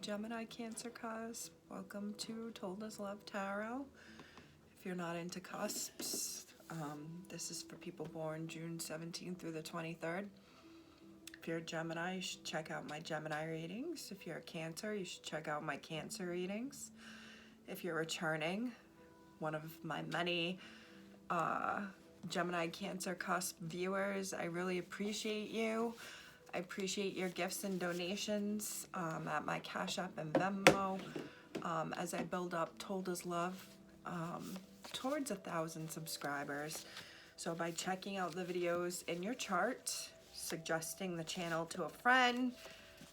Gemini Cancer cusp. Welcome to Told As Love Tarot. If you're not into cusps, this is for people born June 17th through the 23rd. If you're a Gemini, you should check out my Gemini readings. If you're a Cancer, you should check out my Cancer readings. If you're returning, one of my many Gemini Cancer cusp viewers, I really appreciate you. I appreciate your gifts and donations at my Cashapp and Venmo as I build up Told As Love towards 1,000 subscribers. So by checking out the videos in your chart, suggesting the channel to a friend,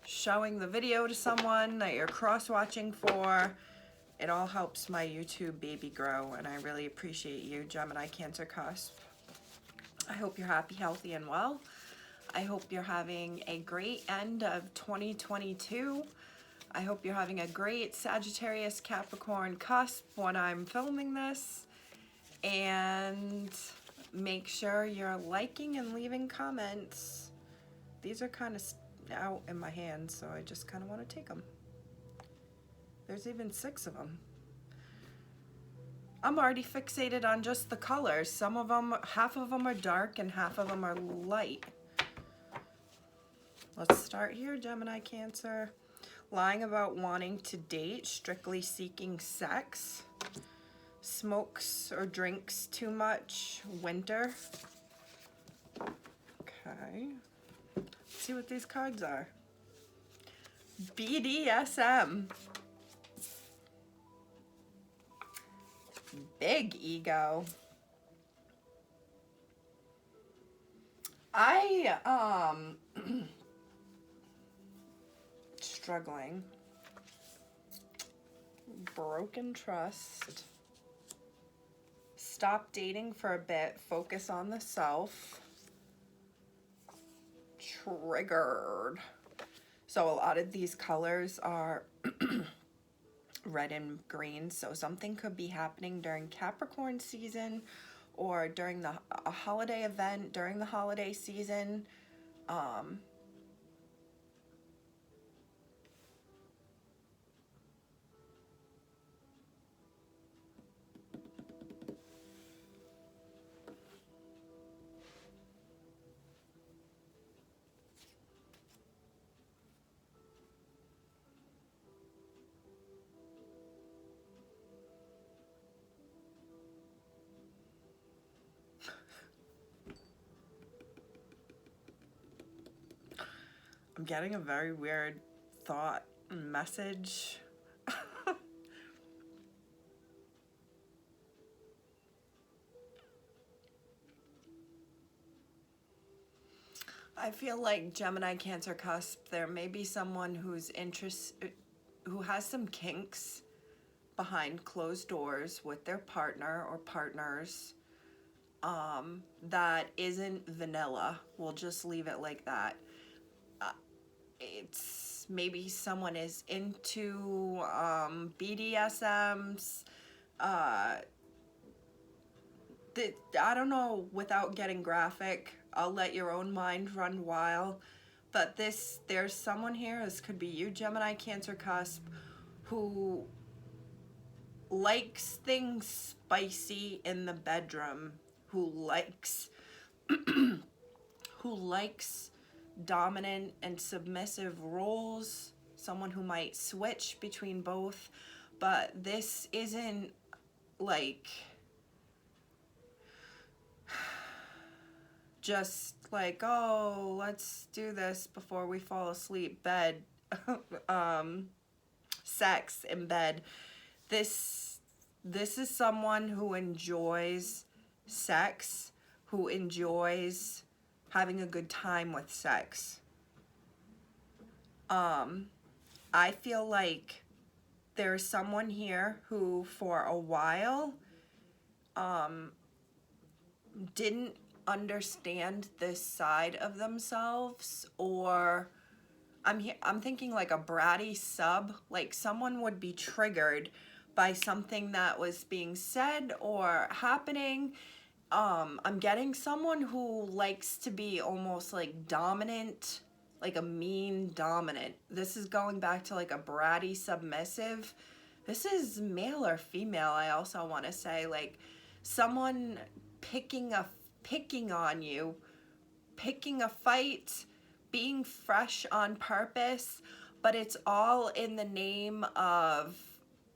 showing the video to someone that you're cross-watching for, it all helps my YouTube baby grow, and I really appreciate you, Gemini Cancer cusp. I hope you're happy, healthy, and well. I hope you're having a great end of 2022. I hope you're having a great Sagittarius Capricorn cusp when I'm filming this. And make sure you're liking and leaving comments. These are kind of out in my hands, so I just kind of want to take them. There's even 6 of them. I'm already fixated on just the colors. Some of them, half of them are dark and half of them are light. Let's start here, Gemini Cancer. Lying about wanting to date, strictly seeking sex. Smokes or drinks too much, winter. Okay. Let's see what these cards are. BDSM. Big ego. Struggling. Broken trust. Stop dating for a bit. Focus on the self. Triggered. So a lot of these colors are red and green. So something could be happening during Capricorn season or during a holiday event during the holiday season. I'm getting a very weird thought message. I feel like Gemini Cancer cusp, there may be someone who has some kinks behind closed doors with their partner or partners that isn't vanilla. We'll just leave it like that. It's maybe someone is into BDSMs. I don't know, without getting graphic. I'll let your own mind run wild. But there's someone here, this could be you, Gemini Cancer cusp, who likes things spicy in the bedroom, who likes dominant and submissive roles, someone who might switch between both, but this isn't like just like, oh, let's do this before we fall asleep, bed, sex in bed. This is someone who enjoys sex, who enjoys having a good time with sex. I feel like there's someone here who for a while didn't understand this side of themselves, or I'm thinking like a bratty sub, like someone would be triggered by something that was being said or happening. I'm getting someone who likes to be almost like dominant like a mean dominant. This is going back to like a bratty submissive. This is male or female, I also want to say, like someone picking on you, picking a fight, being fresh on purpose, but it's all in the name of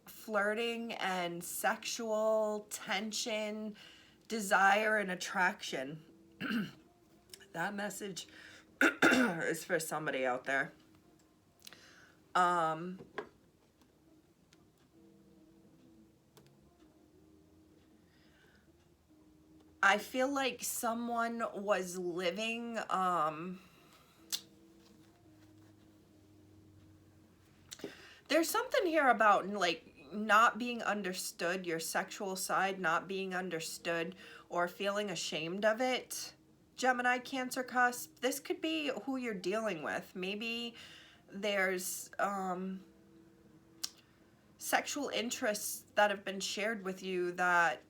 flirting and sexual tension, desire, and attraction. That message is for somebody out there. I feel like someone was living, there's something here about like not being understood, your sexual side not being understood or feeling ashamed of it. Gemini, Cancer cusp, this could be who you're dealing with. Maybe there's sexual interests that have been shared with you that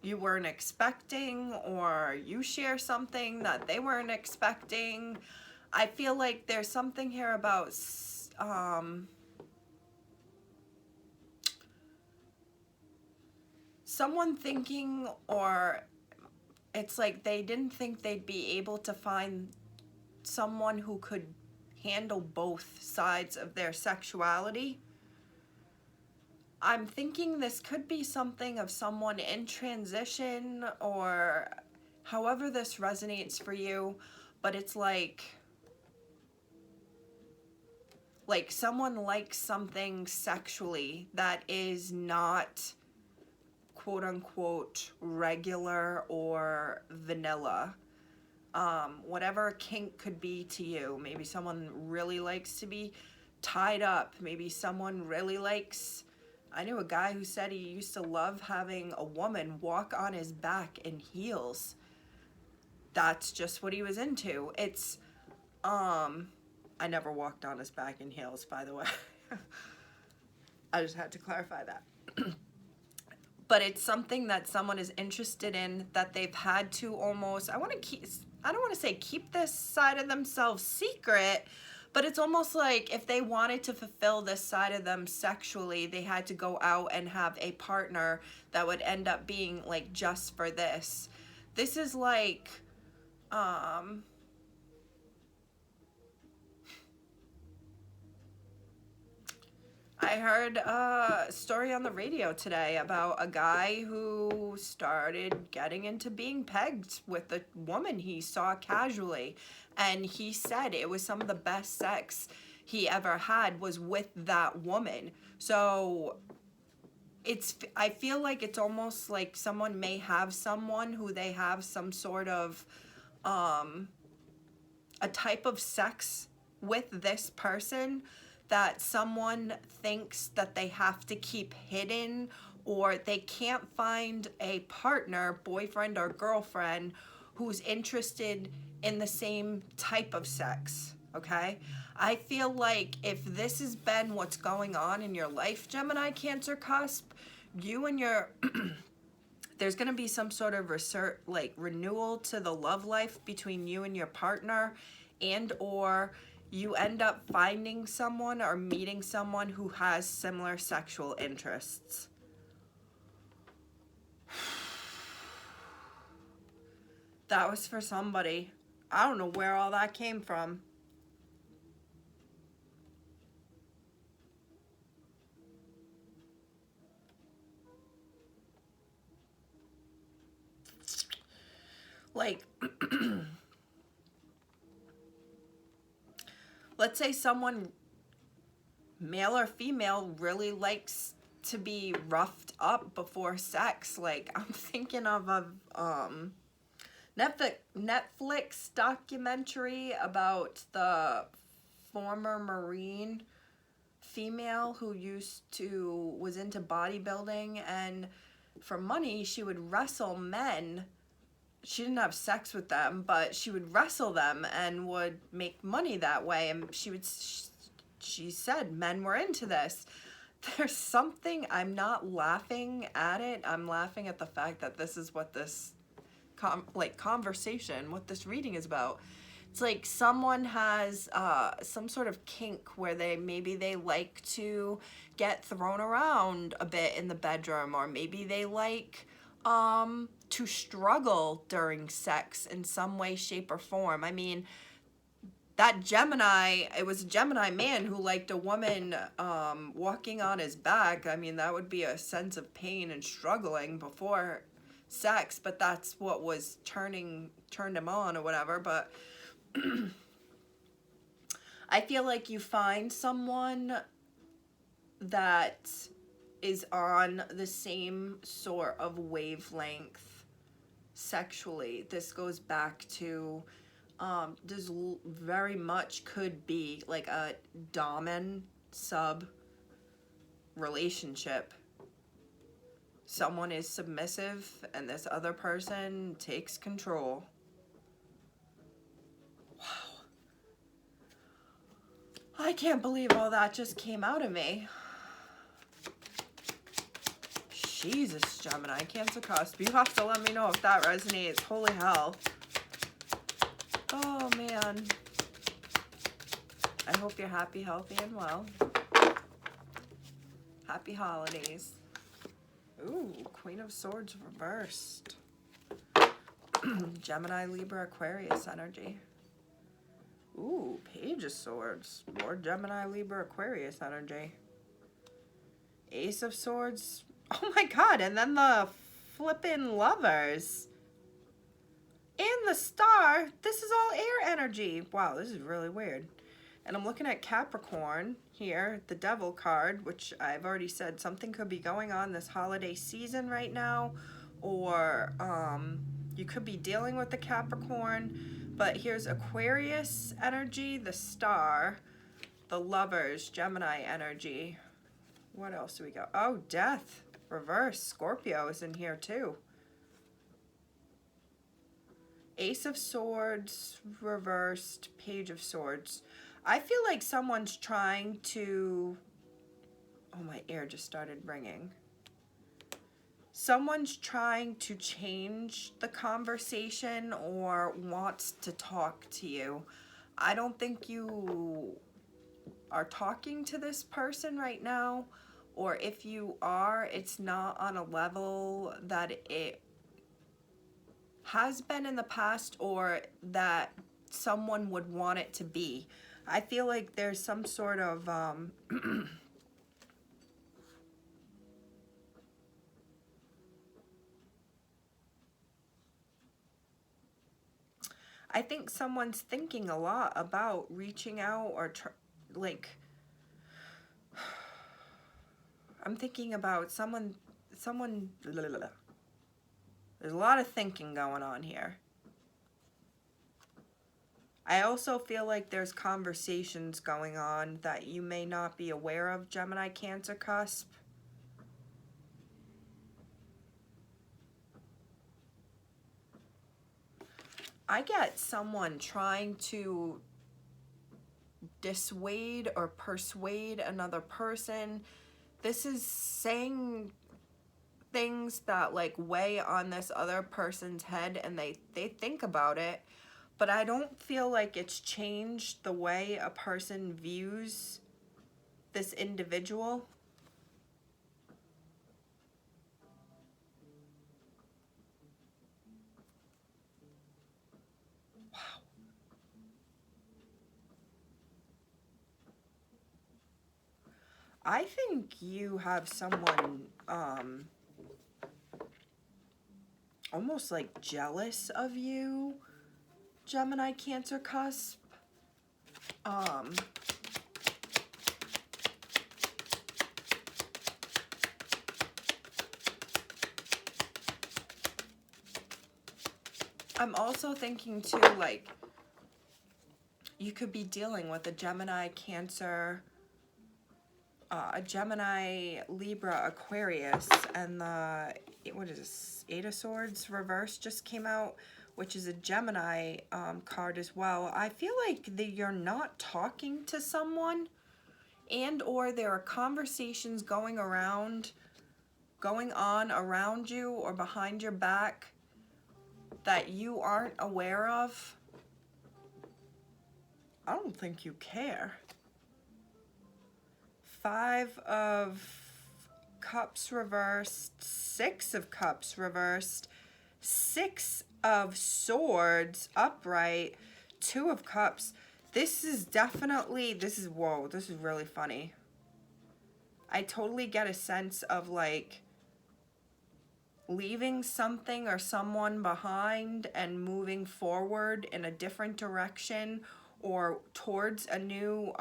you weren't expecting, or you share something that they weren't expecting. I feel like there's something here about someone thinking, or it's like they didn't think they'd be able to find someone who could handle both sides of their sexuality. I'm thinking this could be something of someone in transition, or however this resonates for you, but it's like someone likes something sexually that is not quote unquote regular or vanilla. Whatever kink could be to you. Maybe someone really likes to be tied up. Maybe someone really likes, I knew a guy who said he used to love having a woman walk on his back in heels. That's just what he was into. It's, I never walked on his back in heels, by the way. I just had to clarify that. But it's something that someone is interested in, that they've had to almost, I don't want to say keep this side of themselves secret, but it's almost like if they wanted to fulfill this side of them sexually, they had to go out and have a partner that would end up being like just for this. This is like, I heard a story on the radio today about a guy who started getting into being pegged with a woman he saw casually. And he said it was some of the best sex he ever had was with that woman. So I feel like it's almost like someone may have someone who they have some sort of, a type of sex with this person that someone thinks that they have to keep hidden, or they can't find a partner, boyfriend or girlfriend, who's interested in the same type of sex, okay? I feel like if this has been what's going on in your life, Gemini, Cancer cusp, you and your there's going to be some sort of renewal to the love life between you and your partner, and or you end up finding someone or meeting someone who has similar sexual interests. That was for somebody. I don't know where all that came from. Like, let's say someone, male or female, really likes to be roughed up before sex. Like, I'm thinking of a Netflix documentary about the former Marine female who was into bodybuilding, and for money she would wrestle men. She didn't have sex with them, but she would wrestle them and would make money that way. And she said men were into this. There's something, I'm not laughing at it, I'm laughing at the fact that this is what this conversation, what this reading is about. It's like someone has some sort of kink where maybe they like to get thrown around a bit in the bedroom, or maybe they like to struggle during sex in some way, shape, or form. I mean, that Gemini, it was a Gemini man who liked a woman walking on his back. I mean, that would be a sense of pain and struggling before sex, but that's what was turned him on or whatever. But I feel like you find someone that is on the same sort of wavelength sexually. This goes back to this very much could be like a domin-sub relationship. Someone is submissive and this other person takes control. Wow. I can't believe all that just came out of me. Jesus, Gemini, Cancer cusp. You have to let me know if that resonates. Holy hell. Oh, man. I hope you're happy, healthy, and well. Happy holidays. Ooh, Queen of Swords reversed. Gemini, Libra, Aquarius energy. Ooh, Page of Swords. More Gemini, Libra, Aquarius energy. Ace of Swords. Oh my god, and then the flippin' Lovers. And the Star. This is all air energy. Wow, this is really weird. And I'm looking at Capricorn here, the Devil card, which I've already said something could be going on this holiday season right now, or you could be dealing with the Capricorn. But here's Aquarius energy, the Star, the Lovers, Gemini energy. What else do we got? Oh, Death, reverse. Scorpio is in here too. Ace of Swords, reversed, Page of Swords. I feel like someone's trying to... Oh, my ear just started ringing. Someone's trying to change the conversation or wants to talk to you. I don't think you are talking to this person right now, or if you are, it's not on a level that it has been in the past or that someone would want it to be. I feel like there's some sort of I think someone's thinking a lot about reaching out or like I'm thinking about someone blah, blah, blah. There's a lot of thinking going on here. I also feel like there's conversations going on that you may not be aware of, Gemini, Cancer cusp. I get someone trying to dissuade or persuade another person. This is saying things that like weigh on this other person's head and they think about it, but I don't feel like it's changed the way a person views this individual. Wow. I think you have someone almost like jealous of you, Gemini, Cancer cusp. I'm also thinking too, like, you could be dealing with a Gemini, Cancer, a Gemini, Libra, Aquarius, and the, what is this, Eight of Swords reverse just came out, which is a Gemini card as well. I feel like you're not talking to someone, and or there are conversations going on around you or behind your back that you aren't aware of. I don't think you care. 5 of Cups reversed, 6 of Cups reversed, 6 of Swords upright, 2 of Cups. This is definitely, whoa, this is really funny. I totally get a sense of like leaving something or someone behind and moving forward in a different direction or towards a new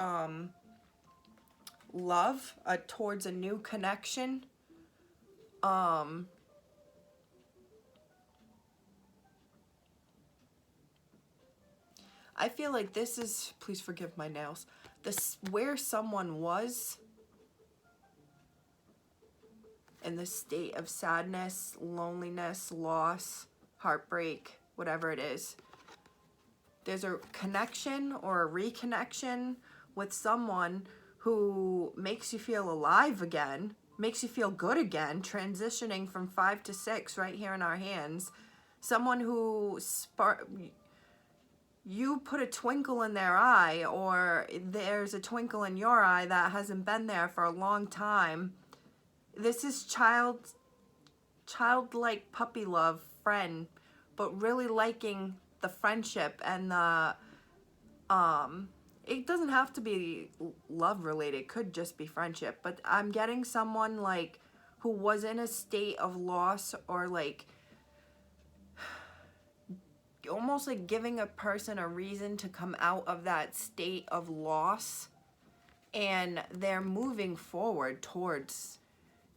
love, towards a new connection. I feel like this is, please forgive my nails, this where someone was in the state of sadness, loneliness, loss, heartbreak, whatever it is. There's a connection or a reconnection with someone who makes you feel alive again, makes you feel good again, transitioning from 5 to 6 right here in our hands. Someone who you put a twinkle in their eye, or there's a twinkle in your eye that hasn't been there for a long time. This is childlike puppy love friend, but really liking the friendship and the it doesn't have to be love related, it could just be friendship, but I'm getting someone like who was in a state of loss, or like almost like giving a person a reason to come out of that state of loss, and they're moving forward towards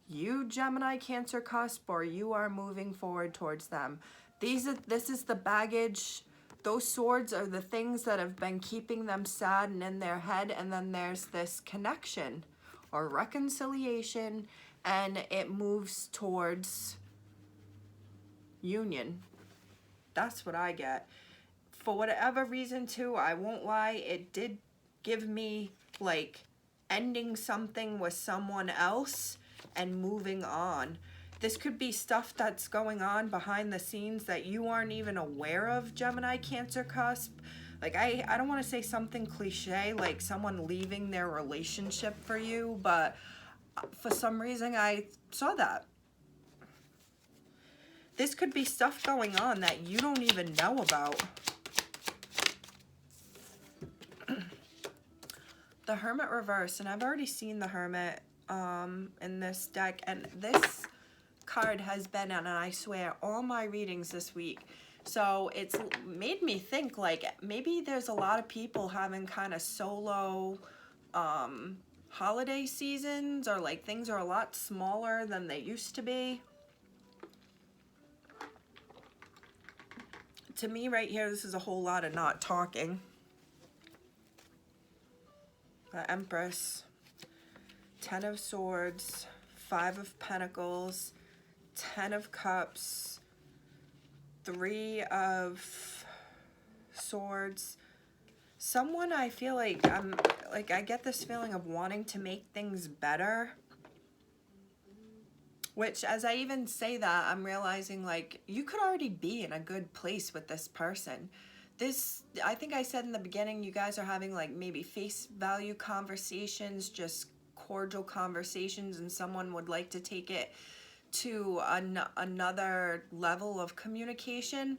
you, Gemini, Cancer, cusp, or you are moving forward towards them. This is the baggage. Those swords are the things that have been keeping them sad and in their head, and then there's this connection or reconciliation, and it moves towards union. That's what I get. For whatever reason too, I won't lie, it did give me like ending something with someone else and moving on. This could be stuff that's going on behind the scenes that you aren't even aware of, Gemini, Cancer, cusp. Like, I don't want to say something cliche like someone leaving their relationship for you, but for some reason I saw that. This could be stuff going on that you don't even know about. The Hermit reverse, and I've already seen the Hermit in this deck, and this card has been in, and I swear, all my readings this week. So it's made me think like maybe there's a lot of people having kind of solo holiday seasons, or like things are a lot smaller than they used to be. To me right here, this is a whole lot of not talking. The Empress, 10 of Swords, 5 of Pentacles, 10 of Cups, 3 of Swords. Someone, I feel like I get this feeling of wanting to make things better. Which, as I even say that, I'm realizing like you could already be in a good place with this person. This, I think I said in the beginning, you guys are having like maybe face value conversations, just cordial conversations, and someone would like to take it to another level of communication.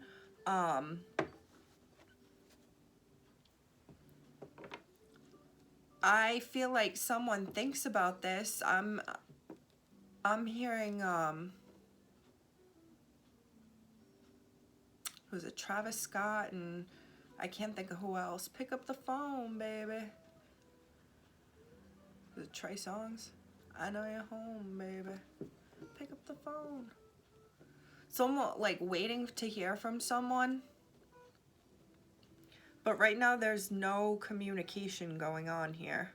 I feel like someone thinks about this. I'm hearing who's it, Travis Scott, and I can't think of who else. Pick up the phone, baby. Was it Trey Songz? I know you're home, baby. Pick up the phone. Someone like waiting to hear from someone. But right now there's no communication going on here.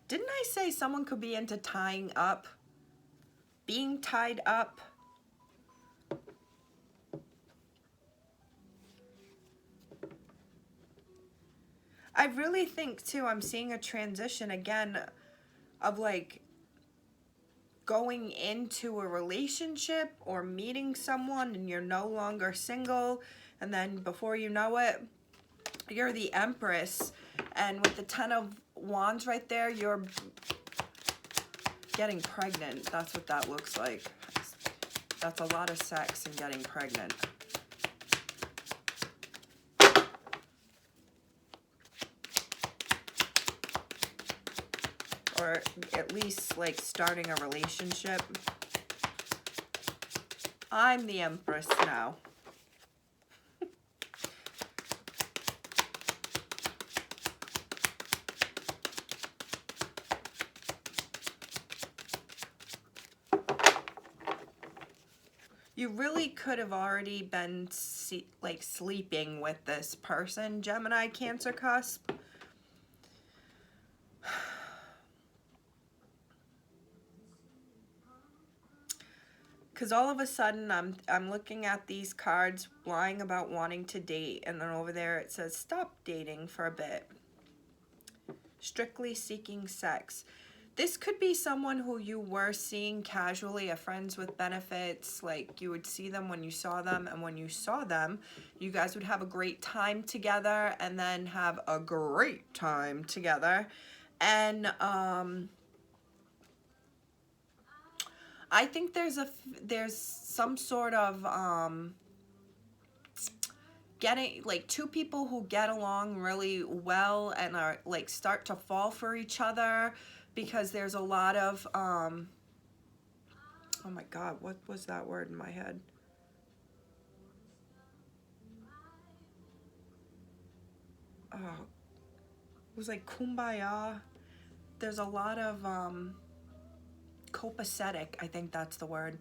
Didn't I say someone could be into tying up? Being tied up? I really think too, I'm seeing a transition again of like going into a relationship or meeting someone and you're no longer single, and then before you know it, you're the Empress, and with the Ten of Wands right there, you're getting pregnant. That's what that looks like. That's a lot of sex and getting pregnant. Or at least like starting a relationship. I'm the Empress now. You really could have already been like sleeping with this person, Gemini, Cancer cusp. Because all of a sudden I'm looking at these cards lying about wanting to date, and then over there it says stop dating for a bit. Strictly seeking sex. This could be someone who you were seeing casually, a friends with benefits, like you would see them when you saw them, and when you saw them, you guys would have a great time together and then have a great time together. And I think there's some sort of getting, like, two people who get along really well and are like start to fall for each other, because there's a lot of oh my god, what was that word in my head? Oh, it was like kumbaya. There's a lot of copacetic, I think that's the word.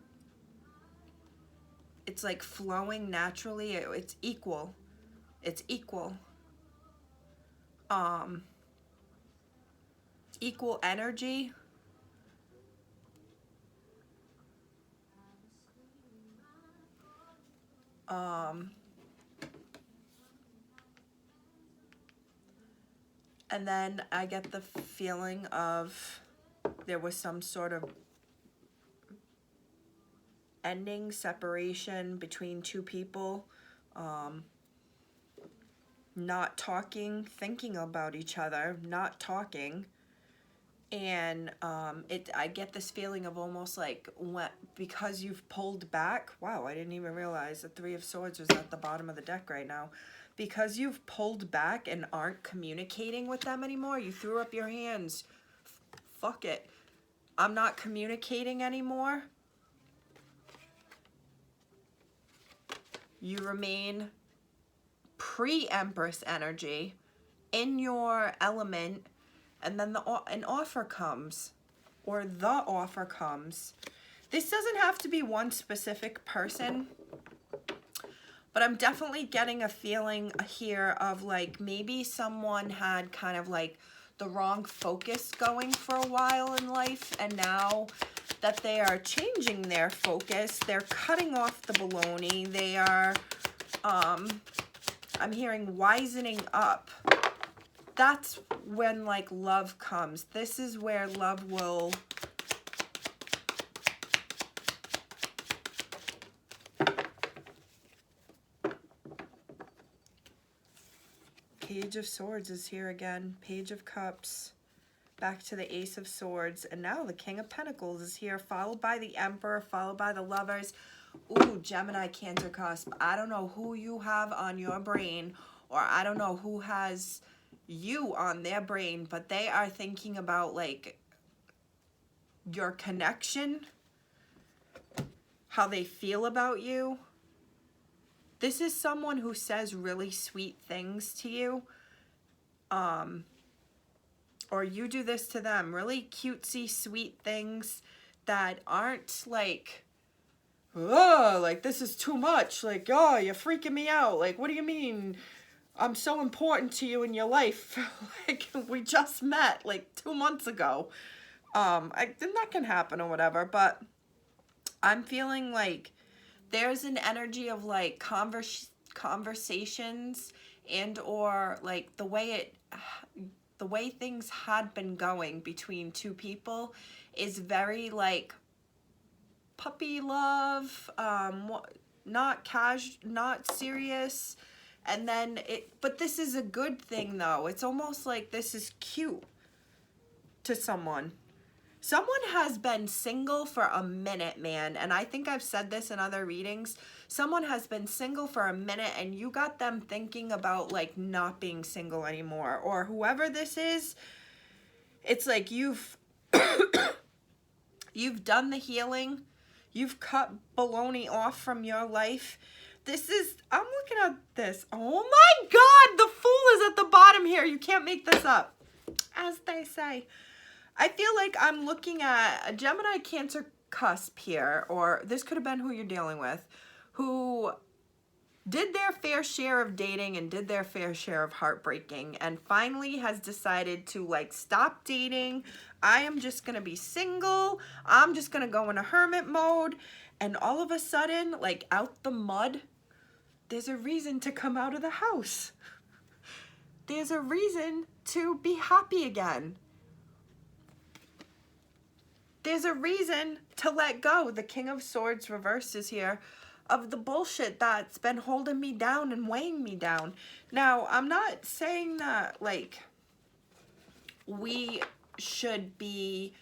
It's like flowing naturally. It's equal. It's equal. Equal energy. And then I get the feeling of there was some sort of ending, separation between two people, not talking, thinking about each other, not talking. And I get this feeling of almost like, because you've pulled back. Wow, I didn't even realize the Three of Swords was at the bottom of the deck right now. Because you've pulled back and aren't communicating with them anymore, you threw up your hands. Fuck it. I'm not communicating anymore. You remain pre-Empress energy in your element, and then an offer comes, or the offer comes. This doesn't have to be one specific person, but I'm definitely getting a feeling here of like maybe someone had kind of like the wrong focus going for a while in life, and now that they are changing their focus, they're cutting off the baloney. They are, I'm hearing wisening up. That's when like love comes. This is where love will Page of Swords is here again. Page of Cups. Back to the Ace of Swords. And now the King of Pentacles is here, followed by the Emperor, followed by the Lovers. Ooh, Gemini, Cancer cusp. I don't know who you have on your brain, or I don't know who has you on their brain, but they are thinking about like your connection, how they feel about you. This is someone who says really sweet things to you. Or you do this to them. Really cutesy, sweet things that aren't like, oh, like this is too much. Like, oh, you're freaking me out. Like, what do you mean? I'm so important to you in your life. Like, we just met like 2 months ago. Then that can happen or whatever, but I'm feeling like there's an energy of like conversations and or like the way things had been going between two people is very like puppy love, not serious. And then but this is a good thing though. It's almost like this is cute to someone. Someone has been single for a minute, man, and I think I've said this in other readings. Someone has been single for a minute and you got them thinking about like not being single anymore, or whoever this is. It's like you've you've done the healing. You've cut baloney off from your life. I'm looking at this. Oh my God, the Fool is at the bottom here. You can't make this up, as they say. I feel like I'm looking at a Gemini Cancer cusp here, or this could have been who you're dealing with, who did their fair share of dating and did their fair share of heartbreaking and finally has decided to like stop dating. I am just going to be single. I'm just going to go into hermit mode. And all of a sudden, like out the mud, there's a reason to come out of the house. There's a reason to be happy again. There's a reason to let go. The King of Swords reversed is here, of the bullshit that's been holding me down and weighing me down. Now, I'm not saying that, like, we should be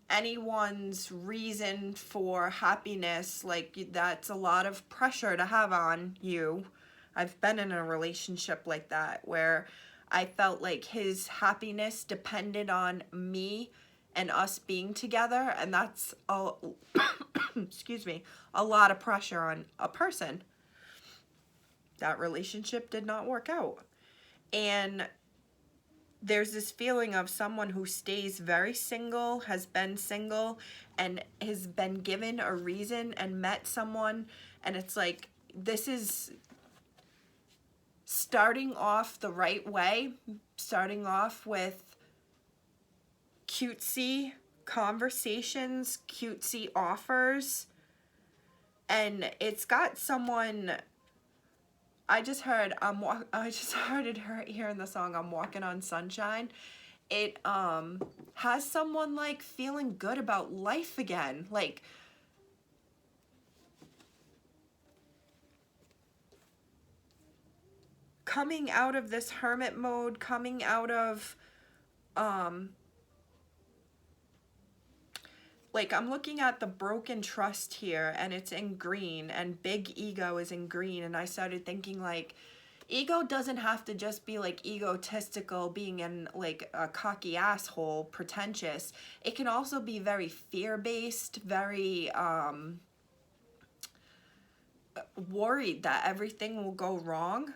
anyone's reason for happiness. Like, that's a lot of pressure to have on you. I've been in a relationship like that where I felt like his happiness depended on me and us being together, and that's excuse me, a lot of pressure on a person. That relationship did not work out. And there's this feeling of someone who stays very single, has been single, and has been given a reason and met someone, and it's like, this is starting off the right way, starting off with cutesy conversations, cutesy offers, and it's got someone. I just heard it here in the song "I'm Walking on Sunshine." It has someone like feeling good about life again, like coming out of this hermit mode, coming out of like, I'm looking at the broken trust here, and it's in green, and big ego is in green, and I started thinking, like, ego doesn't have to just be, like, egotistical, being in, like, a cocky asshole, pretentious. It can also be very fear-based, very, worried that everything will go wrong.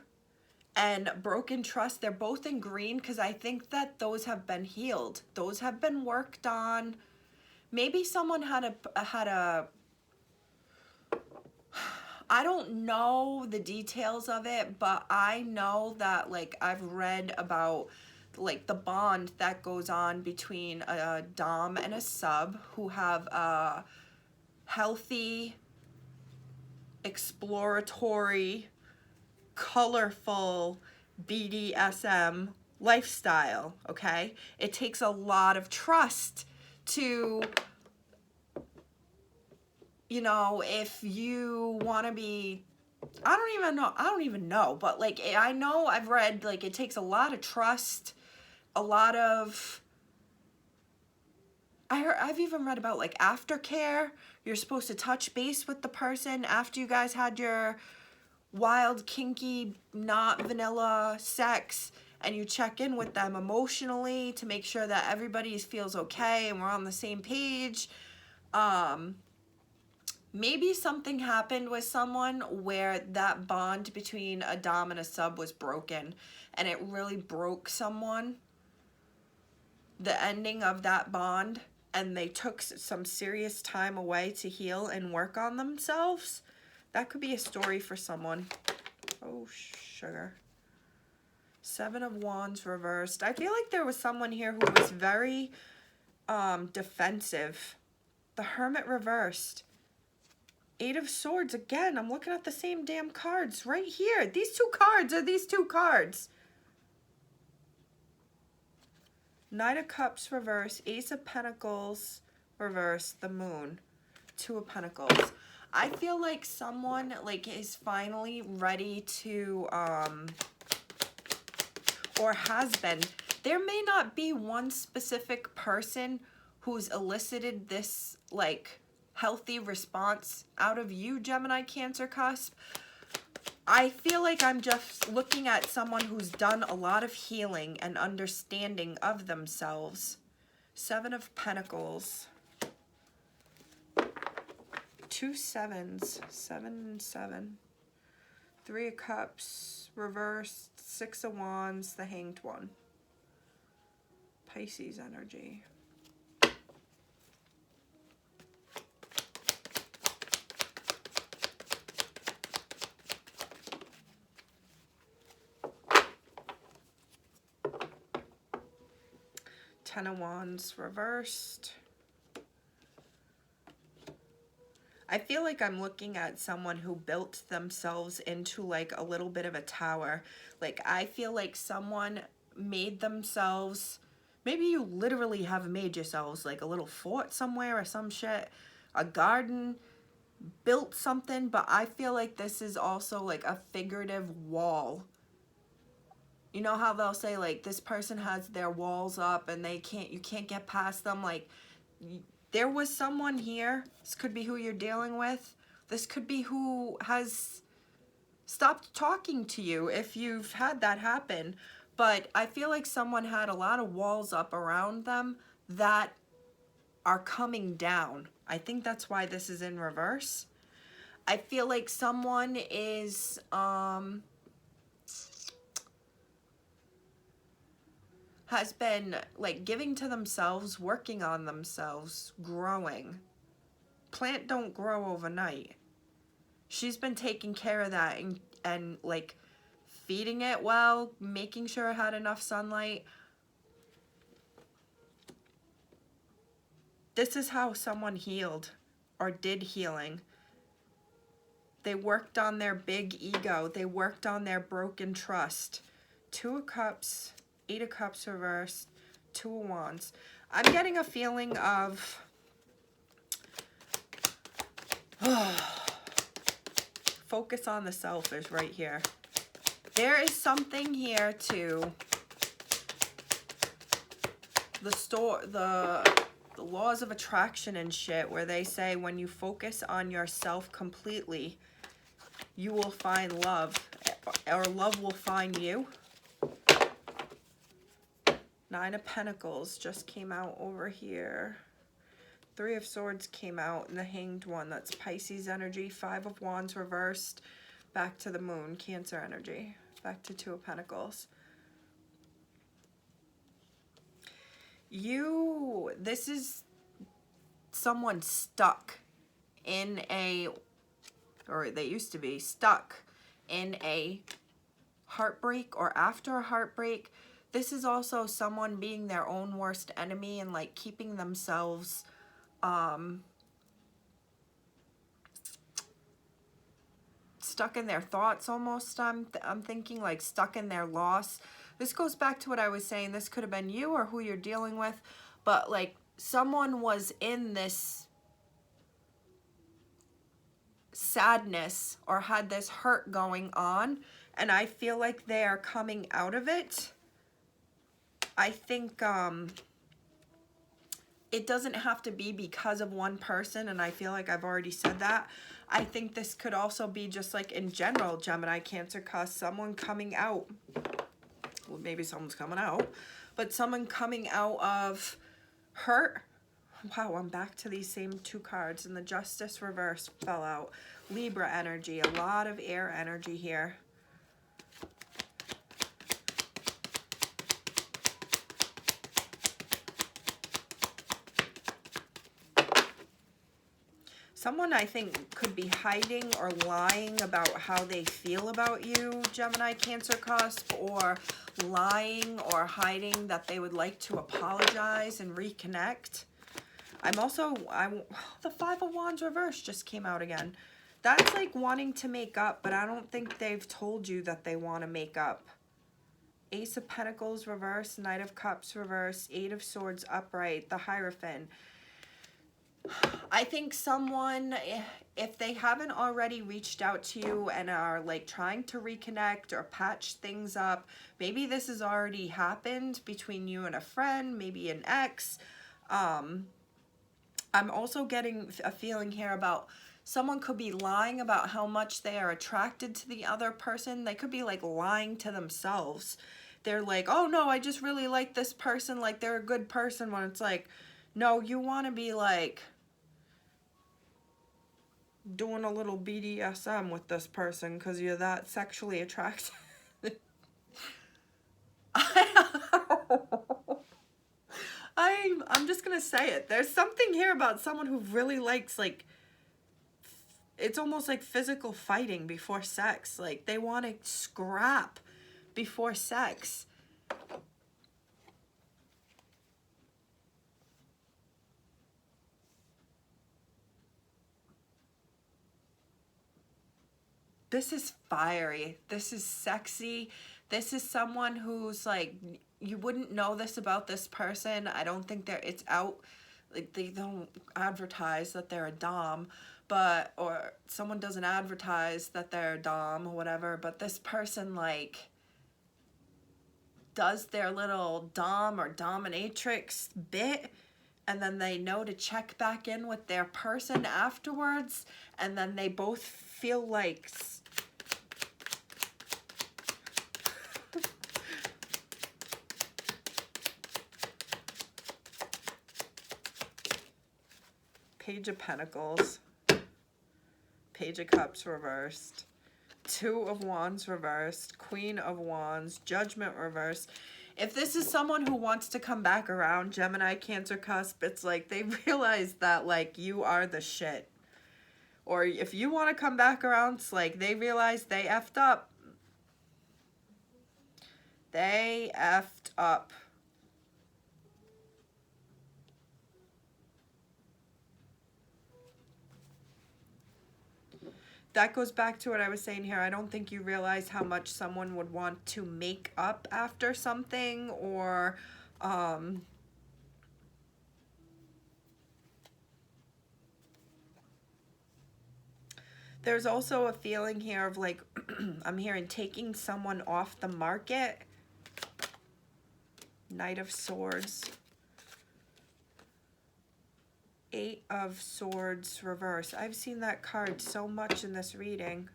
And broken trust, they're both in green, because I think that those have been healed. Those have been worked on. Maybe someone had a I don't know the details of it, but I know that, like, I've read about, like, the bond that goes on between a dom and a sub who have a healthy, exploratory, colorful BDSM lifestyle, okay? It takes a lot of trust to, you know, if you want to be, I don't even know, but like, I know I've read, like, it takes a lot of trust, a lot of, I've even read about, like, aftercare. You're supposed to touch base with the person after you guys had your wild, kinky, not vanilla sex, and you check in with them emotionally to make sure that everybody feels okay and we're on the same page. Maybe something happened with someone where that bond between a dom and a sub was broken, and it really broke someone, the ending of that bond, and they took some serious time away to heal and work on themselves. That could be a story for someone. Oh, sugar. 7 of Wands reversed. I feel like there was someone here who was very defensive. The Hermit reversed. 8 of Swords again. I'm looking at the same damn cards right here. These two cards are these two cards. Knight of Cups reversed. Ace of Pentacles reversed. The Moon. Two of Pentacles. I feel like someone like is finally ready to, or has been. There may not be one specific person who's elicited this like healthy response out of you, Gemini, Cancer, Cusp. I feel like I'm just looking at someone who's done a lot of healing and understanding of themselves. Seven of Pentacles. Two sevens. 7 and 7. Three of Cups. Reversed. Six of Wands. The Hanged One. Pisces energy. Ten of Wands reversed. I feel like I'm looking at someone who built themselves into like a little bit of a tower. Like I feel like someone made themselves, maybe you literally have made yourselves like a little fort somewhere or some shit, a garden, built something, but I feel like this is also like a figurative wall. You know how they'll say like this person has their walls up and you can't get past them. Like there was someone here. This could be who you're dealing with. This could be who has stopped talking to you if you've had that happen. But I feel like someone had a lot of walls up around them that are coming down. I think that's why this is in reverse. I feel like someone is has been like giving to themselves, working on themselves, growing. Plant don't grow overnight. She's been taking care of that and like feeding it well, making sure it had enough sunlight. This is how someone healed or did healing. They worked on their big ego. They worked on their broken trust. Two of Cups, Eight of Cups reversed, Two of Wands. I'm getting a feeling of focus on the self is right here. There is something here to the laws of attraction and shit where they say when you focus on yourself completely, you will find love, or love will find you. Nine of Pentacles just came out over here. Three of Swords came out, and the Hanged One, that's Pisces energy. Five of Wands reversed, back to the Moon, Cancer energy. Back to Two of Pentacles. This is someone stuck in a, or they used to be stuck in a heartbreak or after a heartbreak. This is also someone being their own worst enemy and like keeping themselves stuck in their thoughts almost. I'm thinking like stuck in their loss. This goes back to what I was saying. This could have been you or who you're dealing with, but like someone was in this sadness or had this hurt going on, and I feel like they are coming out of it. I think it doesn't have to be because of one person, and I feel like I've already said that. I think this could also be just like in general, Gemini, Cancer, Cusp, someone coming out. Well, maybe someone's coming out, but someone coming out of hurt. Wow, I'm back to these same two cards, and the Justice reverse fell out. Libra energy, a lot of air energy here. Someone I think could be hiding or lying about how they feel about you, Gemini, Cancer, Cusp, or lying or hiding that they would like to apologize and reconnect. The Five of Wands reverse just came out again. That's like wanting to make up, but I don't think they've told you that they want to make up. Ace of Pentacles reverse, Knight of Cups reverse, Eight of Swords upright, the Hierophant. I think someone, if they haven't already reached out to you and are like trying to reconnect or patch things up, maybe this has already happened between you and a friend, maybe an ex. I'm also getting a feeling here about someone could be lying about how much they are attracted to the other person. They could be like lying to themselves. They're like, oh no, I just really like this person, like they're a good person, when it's like, no, you want to be like doing a little BDSM with this person because you're that sexually attracted. I'm just gonna say it. There's something here about someone who really likes, like, it's almost like physical fighting before sex. Like, they want to scrap before sex. This is fiery. This is sexy. This is someone who's like, you wouldn't know this about this person. I don't think it's out, like they don't advertise that they're a dom, but, or someone doesn't advertise that they're a dom or whatever, but this person like does their little dom or dominatrix bit, and then they know to check back in with their person afterwards, and then they both feel like Page of Pentacles, Page of Cups reversed, Two of Wands reversed, Queen of Wands, Judgment reversed. If this is someone who wants to come back around, Gemini, Cancer cusp, it's like they realize that like you are the shit. Or if you want to come back around, it's like they realize they effed up. They effed up. That goes back to what I was saying here. I don't think you realize how much someone would want to make up after something, or there's also a feeling here of like, I'm hearing taking someone off the market. Knight of Swords. Eight of Swords reverse. I've seen that card so much in this reading.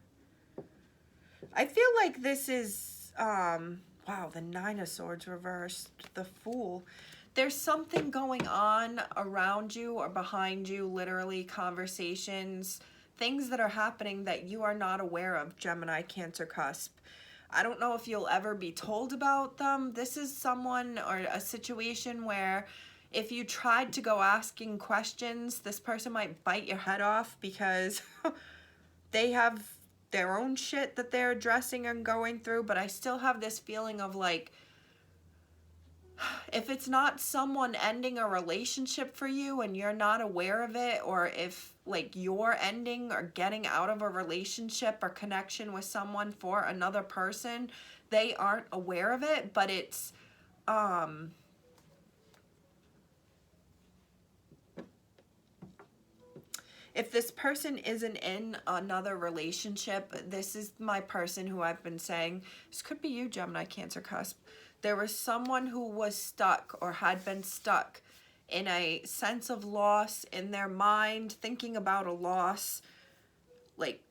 I feel like this is, wow, the Nine of Swords reversed. The Fool. There's something going on around you or behind you, literally conversations, things that are happening that you are not aware of, Gemini, Cancer cusp. I don't know if you'll ever be told about them. This is someone or a situation where if you tried to go asking questions, this person might bite your head off because they have their own shit that they're addressing and going through. But I still have this feeling of like, if it's not someone ending a relationship for you and you're not aware of it, or if like you're ending or getting out of a relationship or connection with someone for another person, they aren't aware of it, but it's if this person isn't in another relationship, this is my person who I've been saying, this could be you, Gemini, Cancer cusp. There was someone who was stuck or had been stuck in a sense of loss in their mind, thinking about a loss, like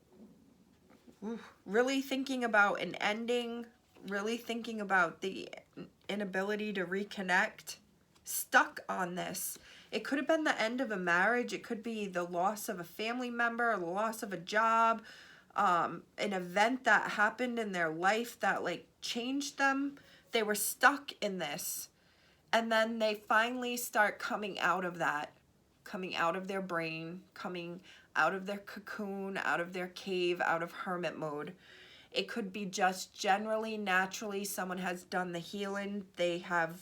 really thinking about an ending, really thinking about the inability to reconnect, stuck on this. It could have been the end of a marriage. It could be the loss of a family member, or the loss of a job, an event that happened in their life that like changed them. They were stuck in this. And then they finally start coming out of that, coming out of their brain, coming out of their cocoon, out of their cave, out of hermit mode. It could be just generally, naturally, someone has done the healing. They have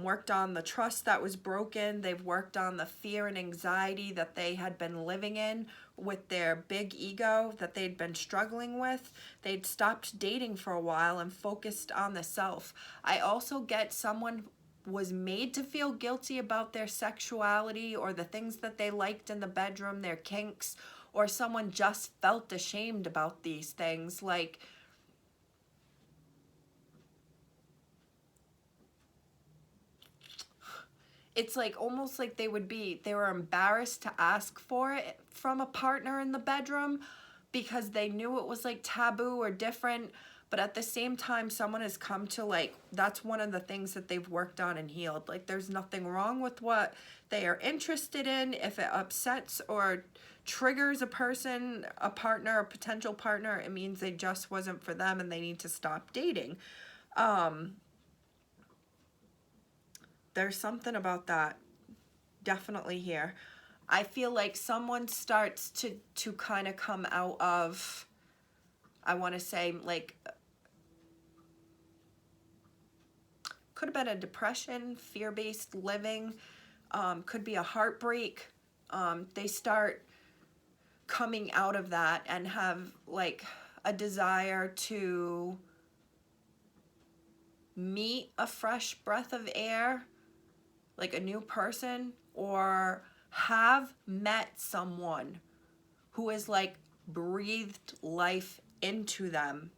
worked on the trust that was broken. They've worked on the fear and anxiety that they had been living in with their big ego that they'd been struggling with. They'd stopped dating for a while and focused on the self. I also get someone was made to feel guilty about their sexuality or the things that they liked in the bedroom, their kinks, or someone just felt ashamed about these things. Like, it's like almost like they were embarrassed to ask for it from a partner in the bedroom because they knew it was like taboo or different. But at the same time, someone has come to, like, that's one of the things that they've worked on and healed. Like, there's nothing wrong with what they are interested in. If it upsets or triggers a person, a partner, a potential partner, it means they just wasn't for them and they need to stop dating. There's something about that definitely here. I feel like someone starts to kind of come out of, I want to say, like, could have been a depression, fear-based living, could be a heartbreak. They start coming out of that and have like a desire to meet a fresh breath of air, like a new person, or have met someone who is like breathed life into them.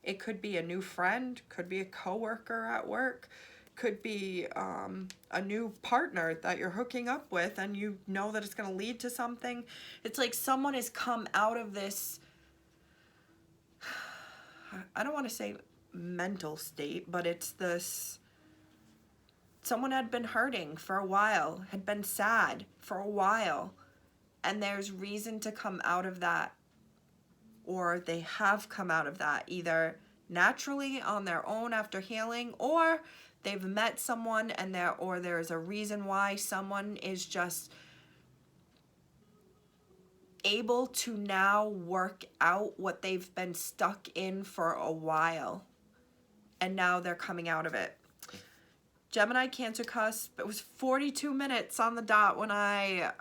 It could be a new friend, could be a coworker at work, could be a new partner that you're hooking up with and you know that it's going to lead to something. It's like someone has come out of this, I don't want to say mental state, but it's this, someone had been hurting for a while, had been sad for a while, and there's reason to come out of that, or they have come out of that either naturally on their own after healing, or they've met someone and there's a reason why someone is just able to now work out what they've been stuck in for a while, and now they're coming out of it. Gemini Cancer cusp, it was 42 minutes on the dot when I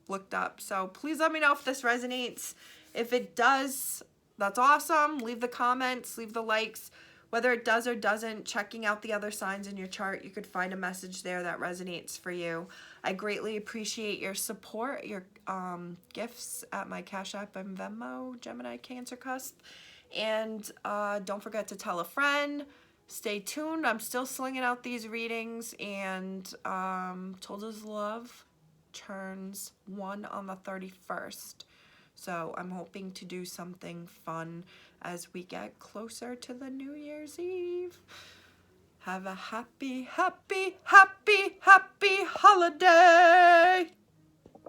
looked up. So please let me know if this resonates. If it does, that's awesome. Leave the comments, leave the likes. Whether it does or doesn't, checking out the other signs in your chart, you could find a message there that resonates for you. I greatly appreciate your support, your gifts at my Cashapp and Venmo, Gemini Cancer cusp. And don't forget to tell a friend. Stay tuned. I'm still slinging out these readings, and Told Us Love turns 1 on the 31st. So I'm hoping to do something fun as we get closer to the New Year's Eve. Have a happy, happy, happy, happy holiday!